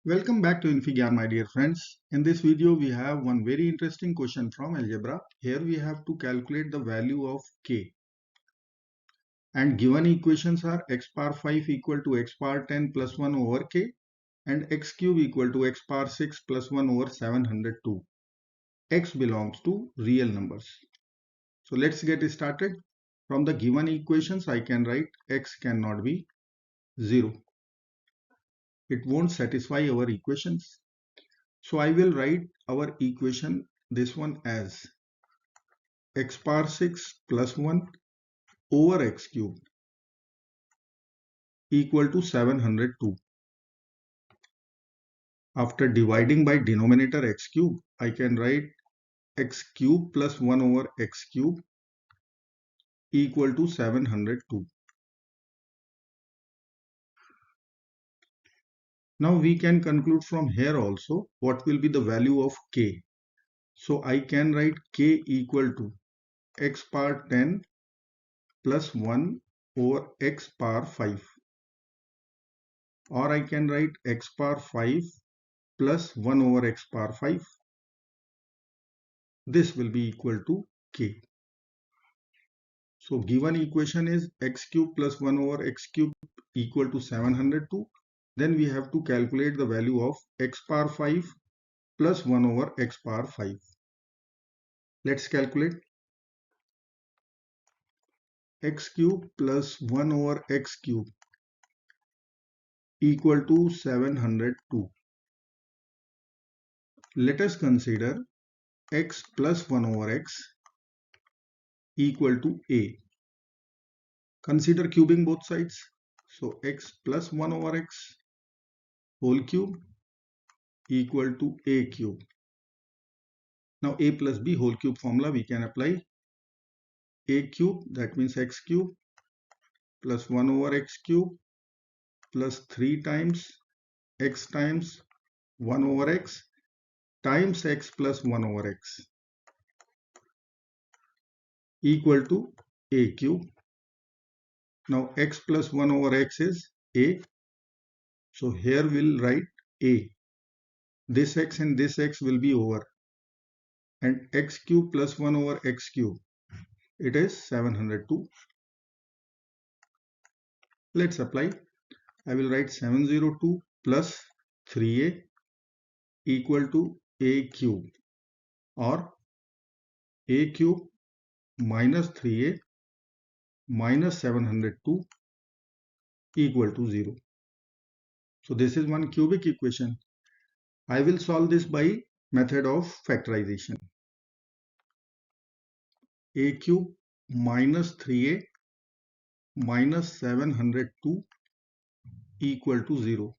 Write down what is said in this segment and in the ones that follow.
Welcome back to infyGyan, my dear friends. In this video, we have one very interesting question from algebra. Here we have to calculate the value of k. And given equations are x power 5 equal to x power 10 plus 1 over k and x cube equal to x power 6 plus 1 over 702. X belongs to real numbers. So let's get started. From the given equations, I can write x cannot be 0. It won't satisfy our equations. So I will write our equation, this one, as x power 6 plus 1 over x cube equal to 702. After dividing by denominator x cube, I can write x cube plus 1 over x cube equal to 702. Now we can conclude from here also what will be the value of k. So I can write k equal to x power 10 plus 1 over x power 5. Or I can write x power 5 plus 1 over x power 5. This will be equal to k. So given equation is x cube plus 1 over x cube equal to 702. Then we have to calculate the value of x power 5 plus 1 over x power 5. Let's calculate. X cube plus 1 over x cube equal to 702. Let us consider x plus 1 over x equal to a. Consider cubing both sides. So x plus 1 over x whole cube equal to a cube. Now a plus b whole cube formula we can apply. A cube, that means x cube plus 1 over x cube plus 3 times x times 1 over x times x plus 1 over x equal to a cube. Now x plus 1 over x is a. So here we'll write a. This x and this x will be over. And x cube plus 1 over x cube, it is 702. Let's apply. I will write 702 plus 3a equal to a cube, or a cube minus 3a minus 702 equal to 0. So this is one cubic equation. I will solve this by method of factorization. A cube minus 3a minus 702 equal to 0.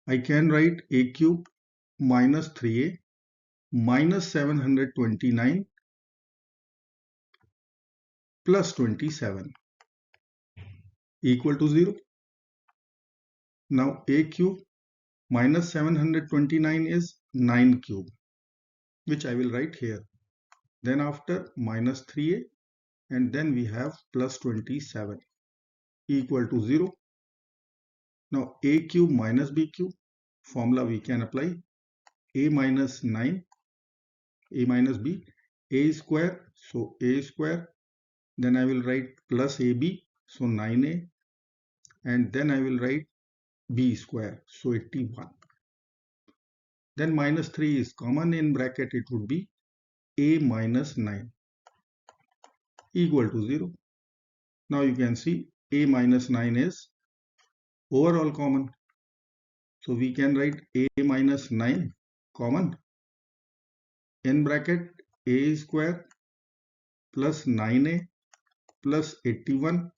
I can write a cube minus 3a minus 729 plus 27 equal to 0. Now a cube minus 729 is 9 cube, which I will write here. Then after minus 3a, and then we have plus 27 equal to 0. Now a cube minus b cube formula we can apply. A minus 9, a minus b, a square, so a square. Then I will write plus ab, so 9a. And then I will write b square, so 81. Then minus 3 is common in bracket, it would be a minus 9 equal to 0. Now you can see a minus 9 is overall common. So we can write a minus 9 common. In bracket a square plus 9a plus 81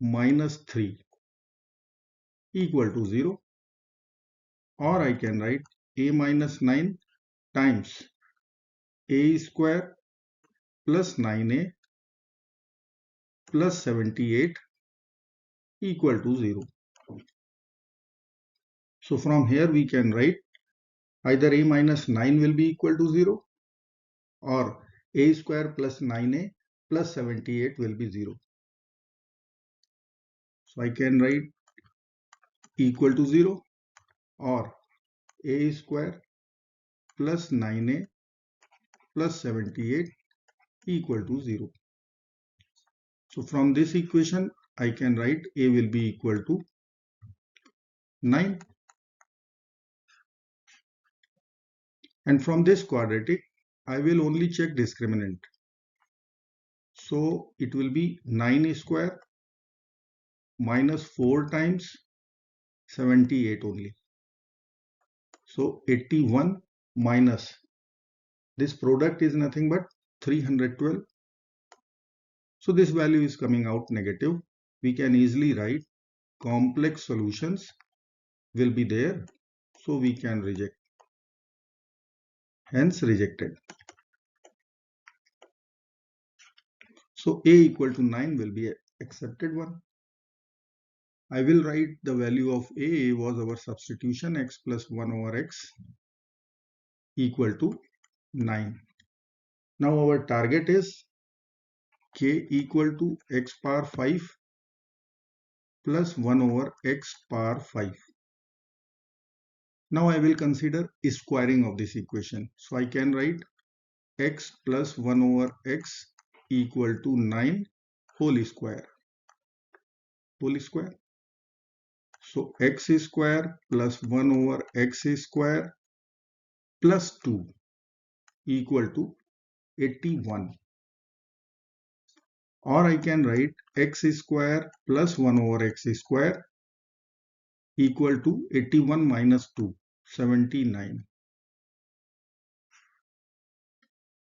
minus 3 equal to 0. Or I can write a minus 9 times a square plus 9a plus 78 equal to 0. So from here we can write either a minus 9 will be equal to 0 or a square plus 9a plus 78 will be 0. So I can write equal to 0 or a square plus 9a plus 78 equal to 0. So from this equation, I can write a will be equal to 9. And from this quadratic, I will only check discriminant. So it will be 9 square minus 4 times 78 only. So 81 minus this product is nothing but 312. So this value is coming out negative. We can easily write complex solutions will be there. So we can reject. Hence rejected. So a equal to 9 will be accepted one. I will write the value of a was our substitution x plus 1 over x equal to 9. Now our target is k equal to x power 5 plus 1 over x power 5. Now I will consider squaring of this equation. So I can write x plus 1 over x equal to 9 whole square. So x square plus 1 over x square plus 2 equal to 81. Or I can write x square plus 1 over x square equal to 81 minus 2, 79.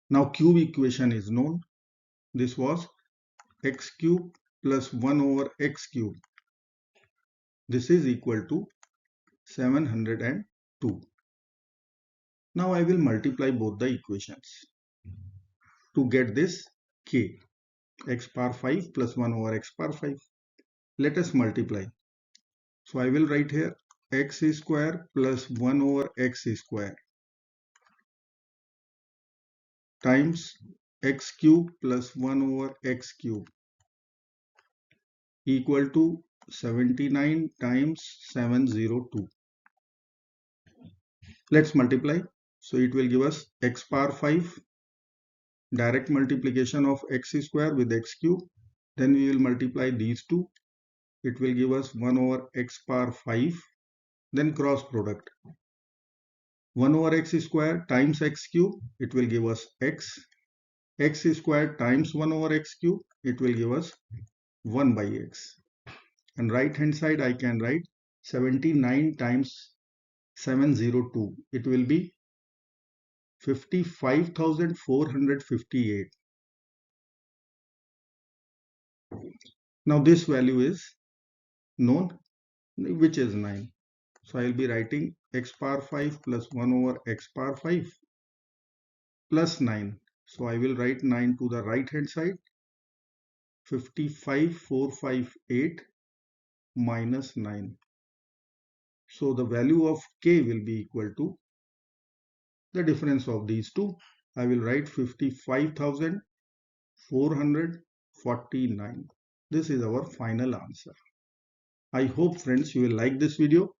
Now cube equation is known. This was x cube plus 1 over x cube. This is equal to 702. Now I will multiply both the equations to get this k, x power 5 plus 1 over x power 5. Let us multiply. So I will write here x square plus 1 over x square times x cube plus 1 over x cube equal to 79 times 702. Let's multiply. So it will give us x power 5, direct multiplication of x square with x cube. Then we will multiply these two. It will give us 1 over x power 5. Then cross product. 1 over x square times x cube. It will give us x. X square times 1 over x cube. It will give us 1 by x. And right hand side I can write 79 times 702. It will be 55,458. Now this value is known, which is 9. So I will be writing x power 5 plus 1 over x power 5 plus 9. So I will write 9 to the right hand side. 55,458 minus 9. So the value of k will be equal to the difference of these two. I will write 55,449. This is our final answer. I hope friends you will like this video.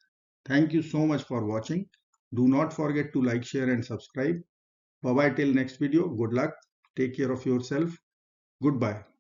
Thank you so much for watching. Do not forget to like, share and subscribe. Bye bye till next video. Good luck. Take care of yourself. Goodbye.